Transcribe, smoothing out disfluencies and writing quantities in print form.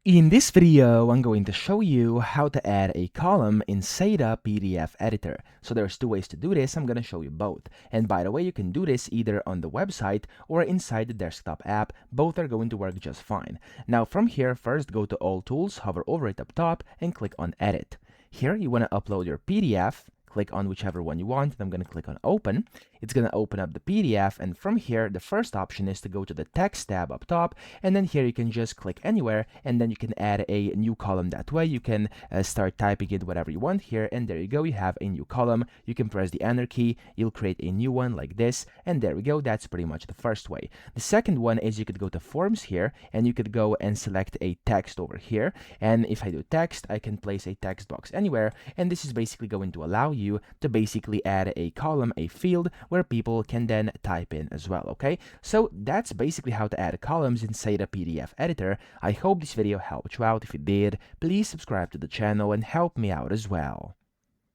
In this video, I'm going to show you how to add a column in Sejda PDF Editor. So there's two ways to do this. I'm going to show you both. And by the way, you can do this either on the website or inside the desktop app. Both are going to work just fine. Now from here, first go to All Tools, hover over it up top, and click on Edit. Here you want to upload your PDF. Click on whichever one you want, and I'm going to click on Open. It's going to open up the PDF, and from here, the first option is to go to the Text tab up top, and then here you can just click anywhere, and then you can add a new column that way. You can start typing in whatever you want here, and there you go, you have a new column. You can press the Enter key, you'll create a new one like this, and there we go, that's pretty much the first way. The second one is you could go to Forms here, and you could go and select a text over here, and if I do text, I can place a text box anywhere, and this is basically going to allow you to basically add a column, a field, where people can then type in as well, okay? So that's basically how to add columns in Sejda PDF Editor. I hope this video helped you out. If it did, please subscribe to the channel and help me out as well.